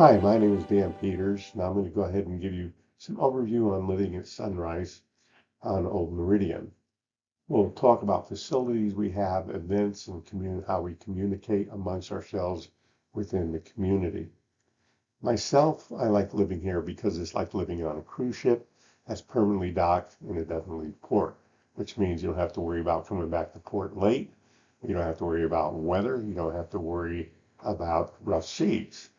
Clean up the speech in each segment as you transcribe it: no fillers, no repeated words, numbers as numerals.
Hi, my name is Dan Peters, and I'm going to go ahead and give you some overview on living at Sunrise on Old Meridian. We'll talk about facilities we have, events, and how we communicate amongst ourselves within the community. Myself, I like living here because it's like living on a cruise ship that's permanently docked and it doesn't leave port, which means you don't have to worry about coming back to port late. You don't have to worry about weather. You don't have to worry about rough seas.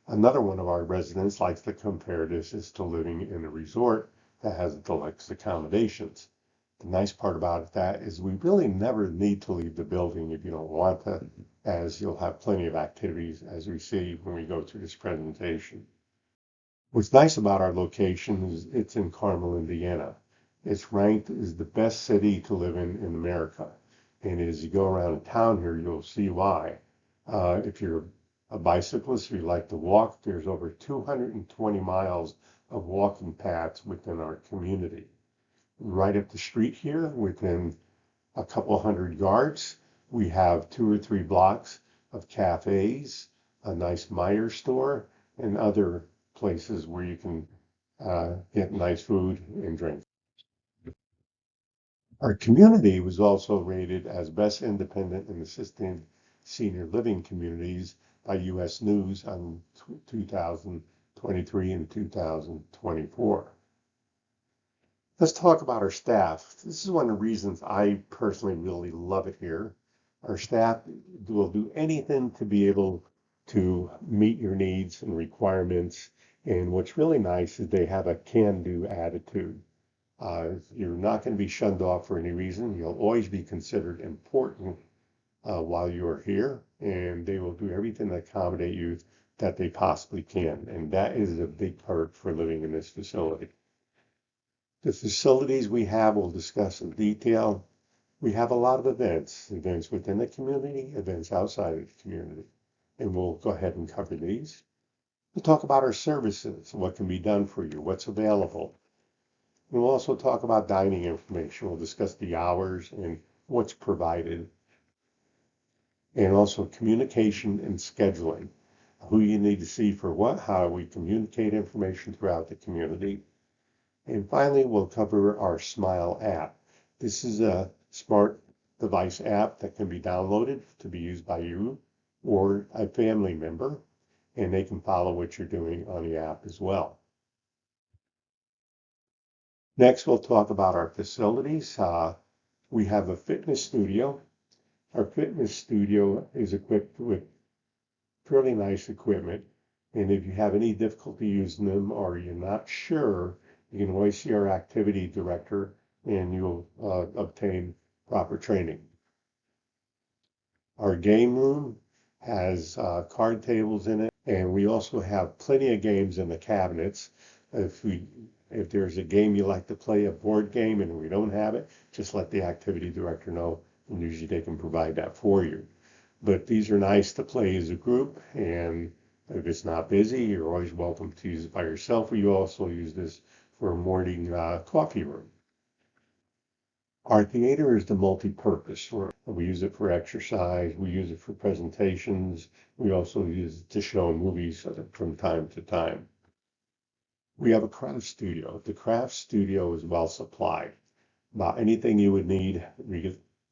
Another one of our residents likes to compare this to living in a resort that has deluxe accommodations. The nice part about that is we really never need to leave the building if you don't want to, as you'll have plenty of activities as we see when we go through this presentation. What's nice about our location is it's in Carmel, Indiana. It's ranked as the best city to live in America. And as you go around town here, you'll see why. If you're a bicyclist, or you like to walk, there's over 220 miles of walking paths within our community. Right up the street here, within a couple hundred yards, we have 2 or 3 blocks of cafes, a nice Meijer store, and other places where you can get nice food and drink. Our community was also rated as best independent and assisted senior living communities by U.S. News on 2023 and 2024. Let's talk about our staff. This is one of the reasons I personally really love it here. Our staff will do anything to be able to meet your needs and requirements. And what's really nice is they have a can-do attitude. You're not going to be shunned off for any reason. You'll always be considered important while you're here, and they will do everything to accommodate you that they possibly can. And that is a big perk for living in this facility. The facilities we have, we'll discuss in detail. We have a lot of events within the community, events outside of the community, and we'll go ahead and cover these. We'll talk about our services, what can be done for you, what's available. We'll also talk about dining information. We'll discuss the hours and what's provided, and also communication and scheduling, who you need to see for what, how we communicate information throughout the community. And finally, we'll cover our Smile app. This is a smart device app that can be downloaded to be used by you or a family member, and they can follow what you're doing on the app as well. Next, we'll talk about our facilities. We have a fitness studio. Our fitness studio is equipped with fairly nice equipment, and if you have any difficulty using them or you're not sure, you can always see our activity director and you'll obtain proper training. Our game room has card tables in it, and we also have plenty of games in the cabinets. If there's a game you like to play, a board game, and we don't have it, just let the activity director know, and usually they can provide that for you. But these are nice to play as a group, and if it's not busy, you're always welcome to use it by yourself, or you also use this for a morning coffee room. Our theater is the multi-purpose room. We use it for exercise, we use it for presentations, we also use it to show movies from time to time. We have a craft studio. The craft studio is well supplied. About anything you would need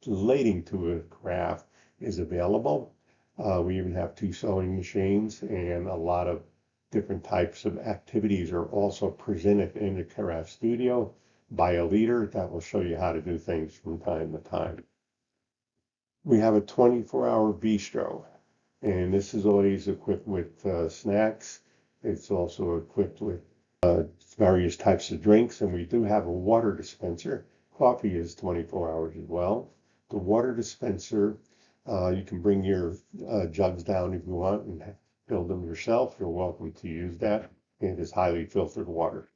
relating to a craft is available. We even have 2 sewing machines, and a lot of different types of activities are also presented in the craft studio by a leader that will show you how to do things from time to time. We have a 24-hour bistro, and this is always equipped with snacks. It's also equipped with various types of drinks, and we do have a water dispenser. Coffee is 24 hours as well. The water dispenser, you can bring your jugs down if you want and fill them yourself. You're welcome to use that. It is highly filtered water.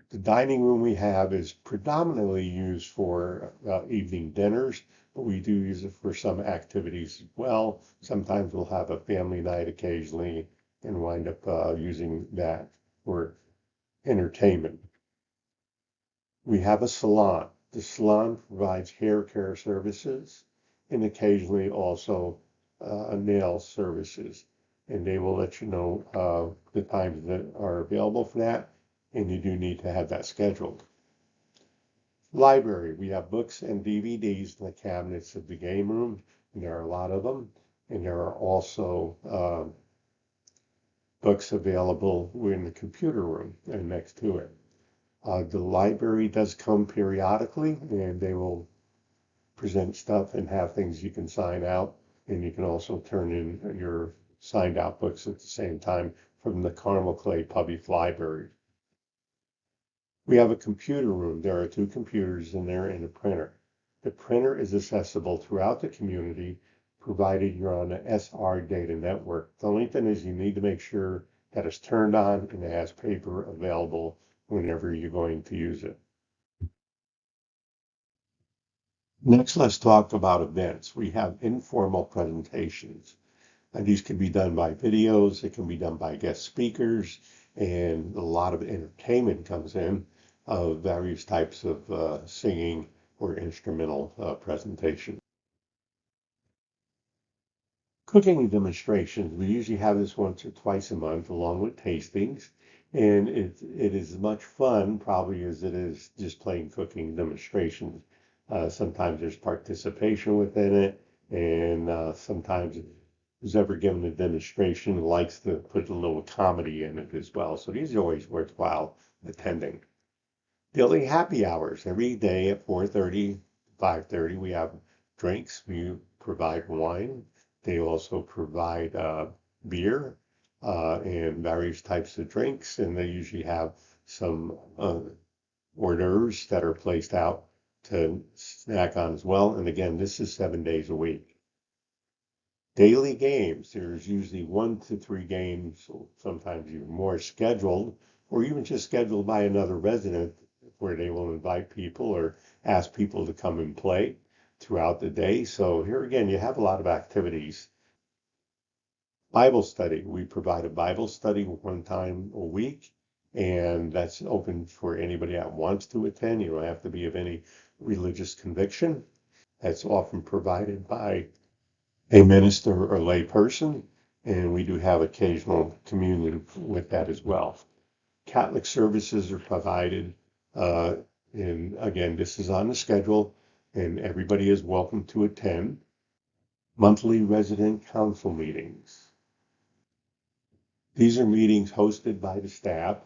The dining room we have is predominantly used for evening dinners, but we do use it for some activities as well. Sometimes we'll have a family night occasionally and wind up using that for entertainment. We have a salon. The salon provides hair care services and occasionally also nail services. and they will let you know the times that are available for that, and you do need to have that scheduled. Library, we have books and DVDs in the cabinets of the game room, and there are a lot of them, and there are also books available in the computer room and next to it. The library does come periodically, and they will present stuff and have things you can sign out, and you can also turn in your signed out books at the same time from the Carmel Clay Public Library. We have a computer room. There are 2 computers in there and a printer. The printer is accessible throughout the community, provided you're on the SR data network. The only thing is you need to make sure that it's turned on and it has paper available whenever you're going to use it. Next, let's talk about events. We have informal presentations. And these can be done by videos, it can be done by guest speakers, and a lot of entertainment comes in of various types of singing or instrumental presentation. Cooking demonstrations, we usually have this once or twice a month along with tastings, and it is as much fun probably as it is just plain cooking demonstrations. Sometimes there's participation within it, and sometimes who's ever given a demonstration likes to put a little comedy in it as well. So these are always worthwhile attending. Daily happy hours every day at 4:30, 5:30. We have drinks. We provide wine. They also provide beer and various types of drinks, and they usually have some hors d'oeuvres that are placed out to snack on as well. And again, this is 7 days a week. Daily games, there's usually 1 to 3 games, sometimes even more scheduled, or even just scheduled by another resident where they will invite people or ask people to come and play throughout the day. So here again, you have a lot of activities. Bible study, we provide a Bible study 1 time a week, and that's open for anybody that wants to attend. You don't have to be of any religious conviction. That's often provided by a minister or lay person, and we do have occasional communion with that as well. Catholic services are provided, and again, this is on the schedule, and everybody is welcome to attend. Monthly resident council meetings. These are meetings hosted by the staff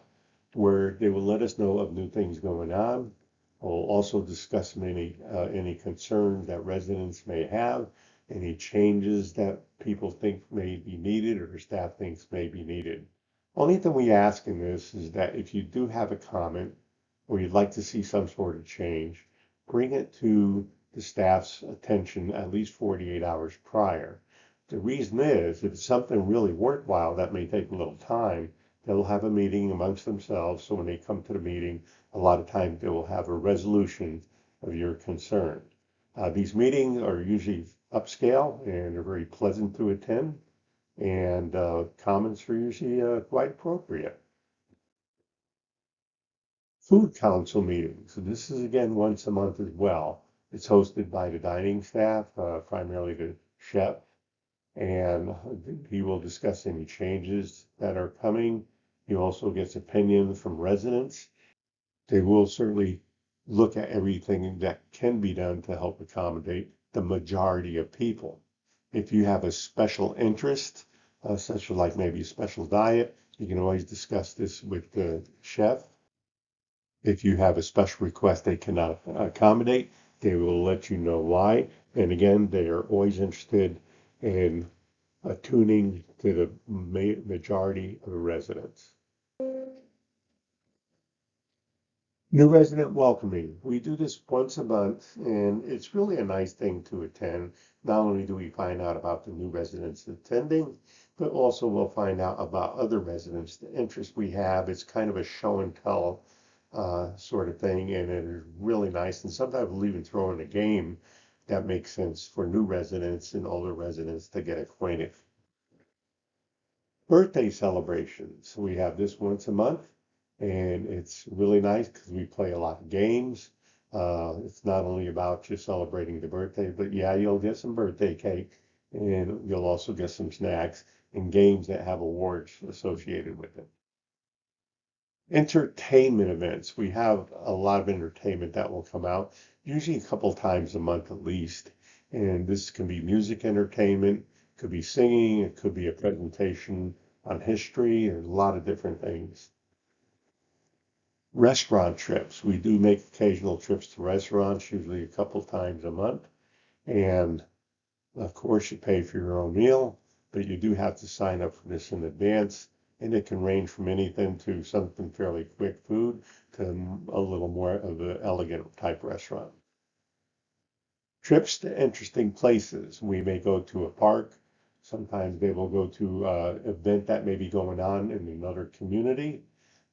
where they will let us know of new things going on. We'll also discuss any concerns that residents may have, any changes that people think may be needed or staff thinks may be needed. Only thing we ask in this is that if you do have a comment or you'd like to see some sort of change, bring it to the staff's attention at least 48 hours prior. The reason is, if it's something really worthwhile that may take a little time, they'll have a meeting amongst themselves. So when they come to the meeting, a lot of times they will have a resolution of your concern. These meetings are usually upscale and are very pleasant to attend, and comments are usually quite appropriate. Food council meetings. So this is again once a month as well. It's hosted by the dining staff, primarily the chef, and he will discuss any changes that are coming. He also gets opinion from residents. They will certainly look at everything that can be done to help accommodate the majority of people. If you have a special interest, such as like maybe a special diet, you can always discuss this with the chef. If you have a special request they cannot accommodate, they will let you know why. And again, they are always interested in attuning to the majority of the residents. New resident welcoming. We do this once a month, and it's really a nice thing to attend. Not only do we find out about the new residents attending, but also we'll find out about other residents, the interest we have. It's kind of a show and tell sort of thing, and it is really nice. And sometimes we'll even throw in a game that makes sense for new residents and older residents to get acquainted. Birthday celebrations. We have this once a month, and it's really nice because we play a lot of games. It's not only about just celebrating the birthday, but yeah, you'll get some birthday cake and you'll also get some snacks. and games that have awards associated with it. Entertainment events. We have a lot of entertainment that will come out, usually a couple times a month at least. And this can be music entertainment, could be singing, it could be a presentation on history, and a lot of different things. Restaurant trips. We do make occasional trips to restaurants, usually a couple times a month. And of course, you pay for your own meal, but you do have to sign up for this in advance. And it can range from anything to something fairly quick food to a little more of an elegant type restaurant. Trips to interesting places. We may go to a park. Sometimes they will go to an event that may be going on in another community.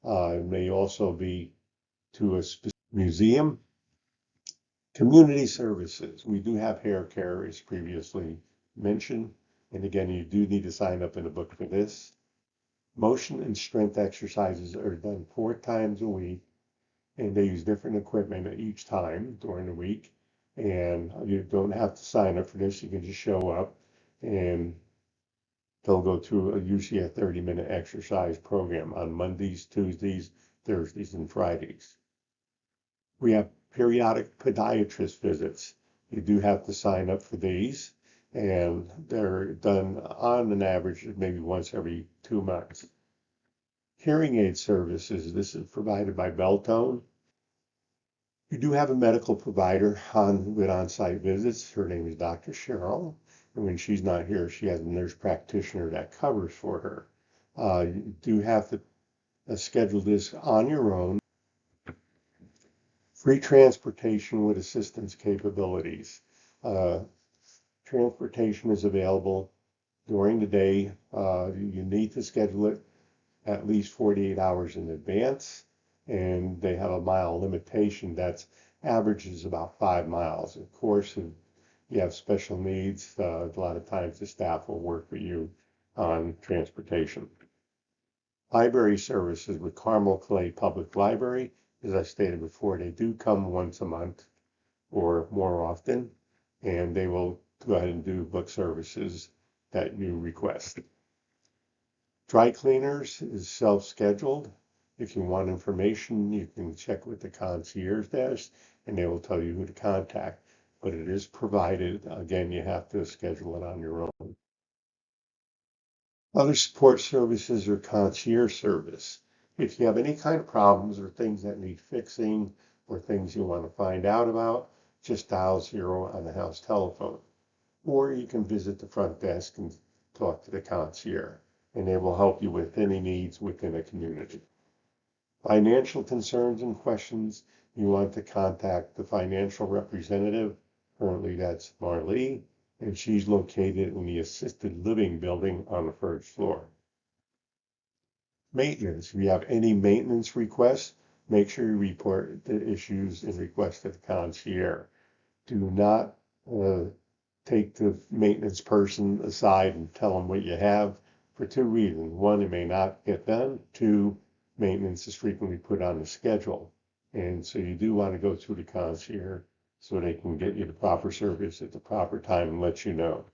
It may also be to a specific museum. Community services. We do have hair care, as previously mentioned. And again, you do need to sign up in a book for this. Motion and strength exercises are done 4 times a week, and they use different equipment each time during the week. And you don't have to sign up for this. You can just show up, and they'll go through usually a 30-minute exercise program on Mondays, Tuesdays, Thursdays, and Fridays. We have periodic podiatrist visits. You do have to sign up for these, and they're done on an average maybe once every 2 months. Hearing aid services. This is provided by Beltone. You do have a medical provider with on-site visits. Her name is Dr. Cheryl, and when she's not here, she has a nurse practitioner that covers for her. You do have to schedule this on your own. Free transportation with assistance capabilities. Transportation is available during the day. You need to schedule it at least 48 hours in advance, and they have a mile limitation that's averages about 5 miles. Of course, if you have special needs, a lot of times the staff will work with you on transportation. Library services with Carmel Clay Public Library. As I stated before, they do come once a month or more often, and they will go ahead and do book services that you request. Dry cleaners is self-scheduled. If you want information, you can check with the concierge desk, and they will tell you who to contact. But it is provided. Again, you have to schedule it on your own. Other support services or concierge service. If you have any kind of problems or things that need fixing or things you want to find out about, just dial 0 on the house telephone. Or you can visit the front desk and talk to the concierge, and they will help you with any needs within a community. Financial concerns and questions, you want to contact the financial representative. Currently, that's Marlee, and she's located in the assisted living building on the 1st floor. Maintenance. If you have any maintenance requests, make sure you report the issues and requests to the concierge. Do not take the maintenance person aside and tell them what you have for 2 reasons. 1, it may not get done. 2, maintenance is frequently put on the schedule. And so you do want to go through the concierge so they can get you the proper service at the proper time and let you know.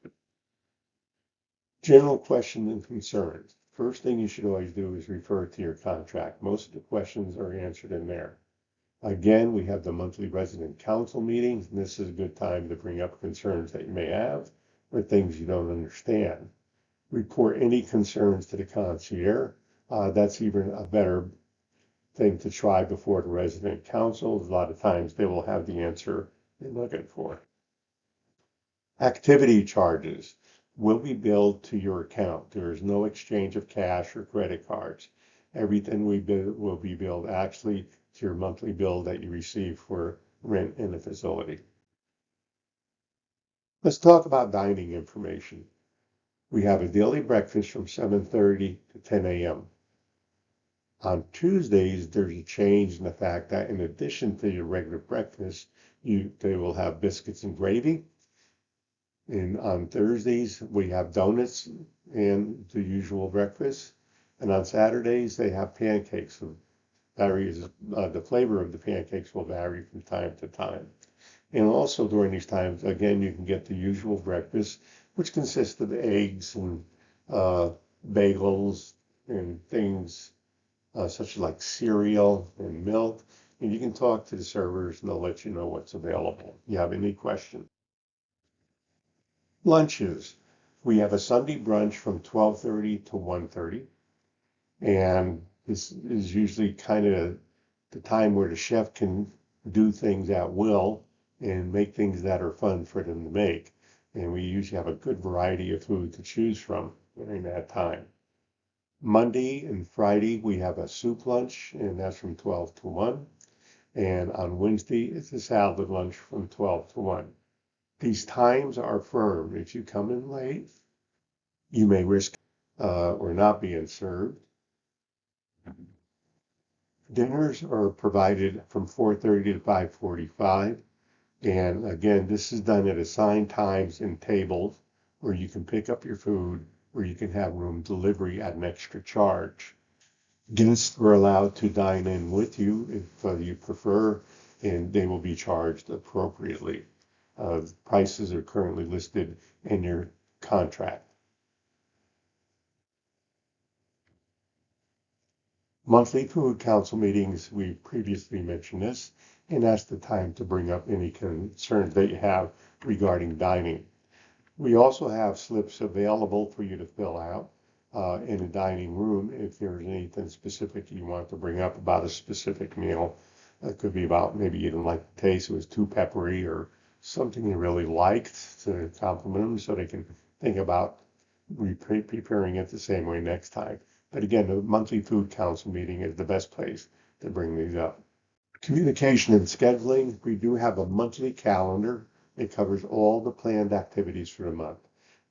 General questions and concerns. First thing you should always do is refer to your contract. Most of the questions are answered in there. Again, we have the monthly resident council meetings, and this is a good time to bring up concerns that you may have or things you don't understand. Report any concerns to the concierge. That's even a better thing to try before the resident council. A lot of times they will have the answer you're looking for. Activity charges will be billed to your account. There is no exchange of cash or credit cards. Everything will be billed actually to your monthly bill that you receive for rent in the facility. Let's talk about dining information. We have a daily breakfast from 7:30 to 10 a.m. On Tuesdays, there's a change in the fact that in addition to your regular breakfast, they will have biscuits and gravy. And on Thursdays, we have donuts and the usual breakfast. And on Saturdays, they have pancakes. The flavor of the pancakes will vary from time to time. And also during these times, again, you can get the usual breakfast, which consists of eggs and uh, bagels and things such as like cereal and milk. And you can talk to the servers and they'll let you know what's available. You have any questions? Lunches. We have a Sunday brunch from 12:30 to 1:30. And this is usually kind of the time where the chef can do things at will and make things that are fun for them to make. And we usually have a good variety of food to choose from during that time. Monday and Friday, we have a soup lunch, and that's from 12 to 1. And on Wednesday, it's a salad lunch from 12 to 1. These times are firm. If you come in late, you may risk or not being served. Dinners are provided from 4:30 to 5:45. And again, this is done at assigned times and tables where you can pick up your food, where you can have room delivery at an extra charge. Guests are allowed to dine in with you if you prefer, and they will be charged appropriately. Prices are currently listed in your contract. Monthly food council meetings, we previously mentioned this, and that's the time to bring up any concerns that you have regarding dining. We also have slips available for you to fill out in the dining room if there's anything specific you want to bring up about a specific meal. It could be about maybe you didn't like the taste, it was too peppery, or something you really liked to compliment them so they can think about preparing it the same way next time. But again, the monthly food council meeting is the best place to bring these up. Communication and scheduling, we do have a monthly calendar. It covers all the planned activities for the month.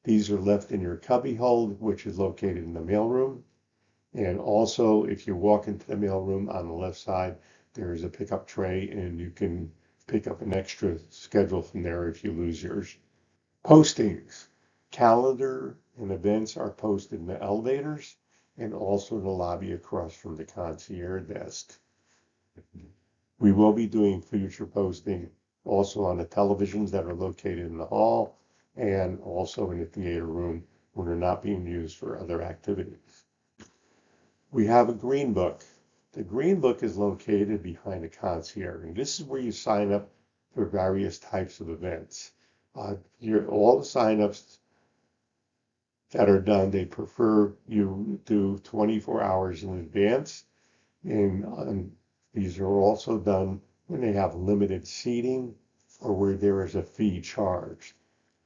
These are left in your cubbyhole, which is located in the mailroom. And also, if you walk into the mailroom on the left side, there is a pickup tray and you can pick up an extra schedule from there if you lose yours. Postings, calendar and events are posted in the elevators and also in the lobby across from the concierge desk. We will be doing future posting also on the televisions that are located in the hall and also in the theater room when they're not being used for other activities. We have a green book. The green book is located behind the concierge, and this is where you sign up for various types of events. All the signups that are done, they prefer you do 24 hours in advance, and these are also done when they have limited seating or where there is a fee charged.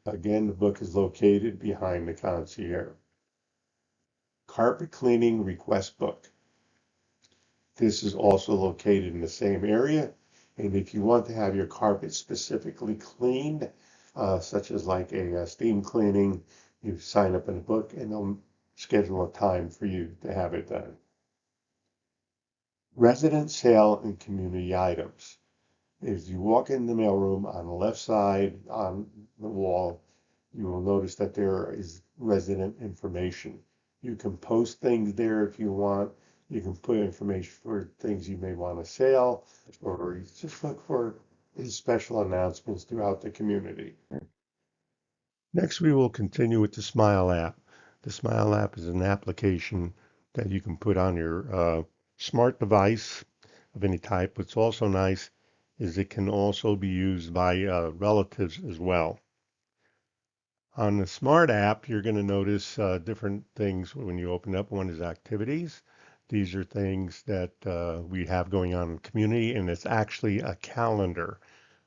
Again, the book is located behind the concierge. Carpet cleaning request book. This is also located in the same area. And if you want to have your carpet specifically cleaned, such as like a steam cleaning, you sign up in a book and they'll schedule a time for you to have it done. Resident sale and community items. As you walk in the mailroom on the left side on the wall, you will notice that there is resident information. You can post things there if you want. You can put information for things you may want to sell, or just look for special announcements throughout the community. Next, we will continue with the Smile app. The Smile app is an application that you can put on your smart device of any type. What's also nice is it can also be used by relatives as well. On the Smart app, you're going to notice different things when you open up. One is activities. These are things that we have going on in the community, and it's actually a calendar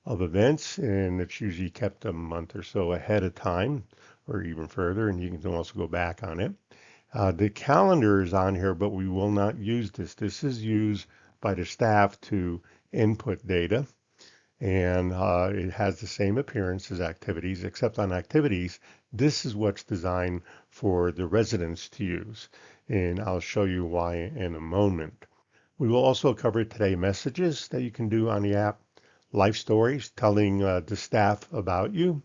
of events, and it's usually kept a month or so ahead of time or even further, and you can also go back on it. The calendar is on here, but we will not use this. This is used by the staff to input data, and it has the same appearance as activities, except on activities, this is what's designed for the residents to use, and I'll show you why in a moment. We will also cover today messages that you can do on the app, life stories telling the staff about you.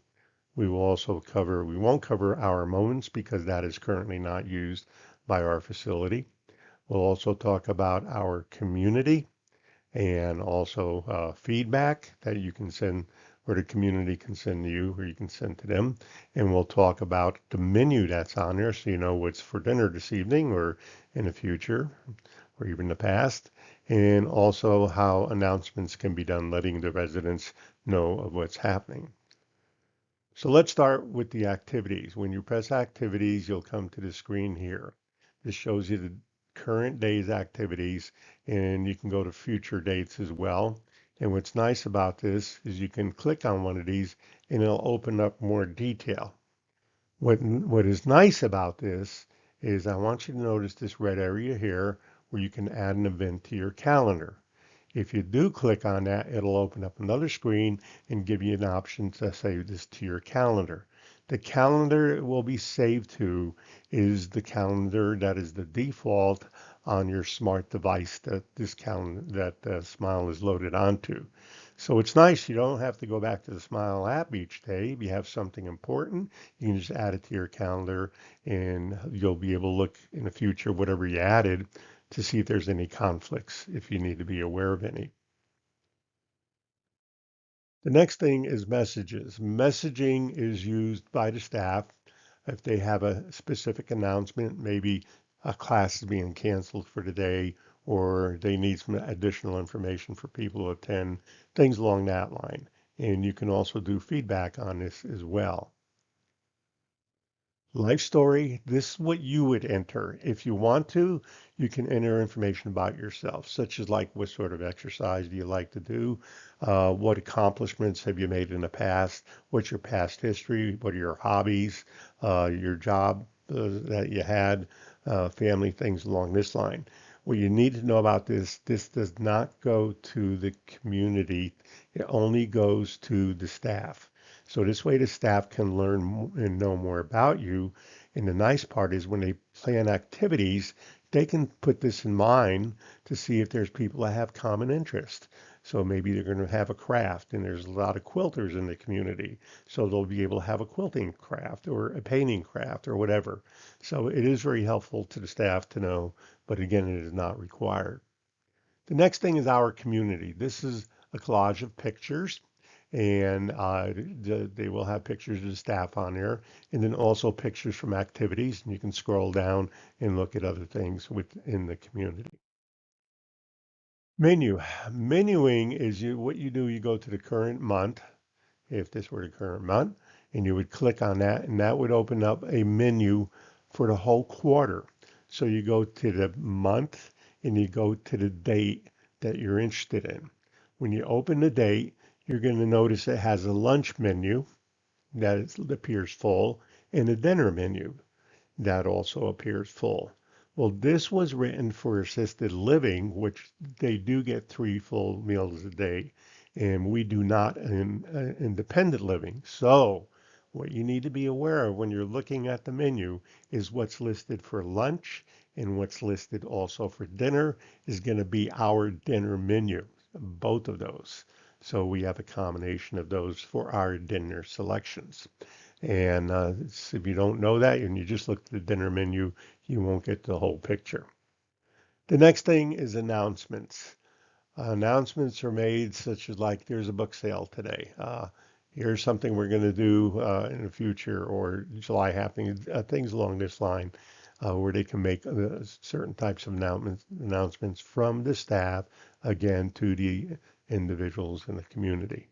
We won't cover our moments because that is currently not used by our facility. We'll also talk about our community and also feedback that you can send or the community can send to you, or you can send to them. And we'll talk about the menu that's on there so you know what's for dinner this evening or in the future or even the past. And also how announcements can be done, letting the residents know of what's happening. So let's start with the activities. When you press activities, you'll come to the screen here. This shows you the current day's activities, and you can go to future dates as well. And what's nice about this is you can click on one of these and it'll open up more detail. What is nice about this is I want you to notice this red area here where you can add an event to your calendar. If you do click on that, it'll open up another screen and give you an option to save this to your calendar. The calendar it will be saved to is the calendar that is the default on your smart device that this calendar that Smile is loaded onto. So it's nice you don't have to go back to the Smile app each day. If you have something important, you can just add it to your calendar and you'll be able to look in the future whatever you added to see if there's any conflicts, if you need to be aware of any. The next thing is messages. Messaging is used by the staff if they have a specific announcement, maybe a class is being canceled for the day, or they need some additional information for people to attend, things along that line. And you can also do feedback on this as well. Life story, this is what you would enter. If you want to, you can enter information about yourself, such as like what sort of exercise do you like to do? What accomplishments have you made in the past? What's your past history? What are your hobbies? Your job that you had, family, things along this line. What you need to know about this does not go to the community. It only goes to the staff. So this way the staff can learn and know more about you. And the nice part is when they plan activities, they can put this in mind to see if there's people that have common interest. So maybe they're going to have a craft and there's a lot of quilters in the community. So they'll be able to have a quilting craft or a painting craft or whatever. So it is very helpful to the staff to know, but again, it is not required. The next thing is our community. This is a collage of pictures and they will have pictures of the staff on there and then also pictures from activities and you can scroll down and look at other things within the community. Menu. Menuing is what you do, you go to the current month, if this were the current month, and you would click on that and that would open up a menu for the whole quarter. So you go to the month and you go to the date that you're interested in. When you open the date, you're going to notice it has a lunch menu that appears full and a dinner menu that also appears full. Well, this was written for assisted living, which they do get 3 full meals a day, and we do not in independent living. So, what you need to be aware of when you're looking at the menu is what's listed for lunch and what's listed also for dinner is going to be our dinner menu, both of those. So we have a combination of those for our dinner selections. And if you don't know that and you just look at the dinner menu, you won't get the whole picture. The next thing is announcements. Announcements are made such as like there's a book sale today. Here's something we're going to do in the future or July happening, things along this line where they can make certain types of announcements from the staff, again, to the individuals in the community.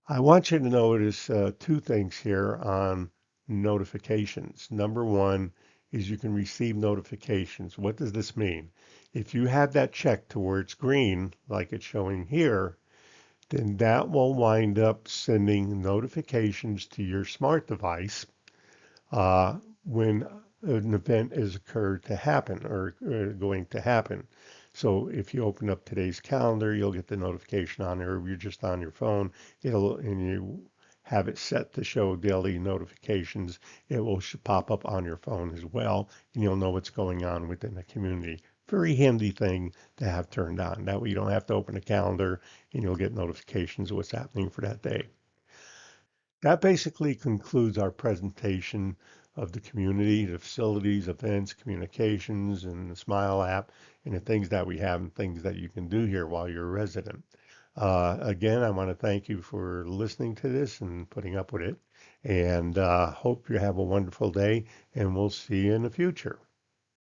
I want you to notice 2 things here on notifications. Number one is you can receive notifications. What does this mean? If you have that checked to where it's green, like it's showing here, then that will wind up sending notifications to your smart device when an event is occurred to happen or going to happen. So if you open up today's calendar, you'll get the notification on there. If you're just on your phone, and you have it set to show daily notifications, it will pop up on your phone as well, and you'll know what's going on within the community. Very handy thing to have turned on. That way you don't have to open a calendar and you'll get notifications of what's happening for that day. That basically concludes our presentation of the community, the facilities, events, communications, and the Smile app, and the things that we have and things that you can do here while you're a resident. Again, I want to thank you for listening to this and putting up with it. And hope you have a wonderful day, and we'll see you in the future.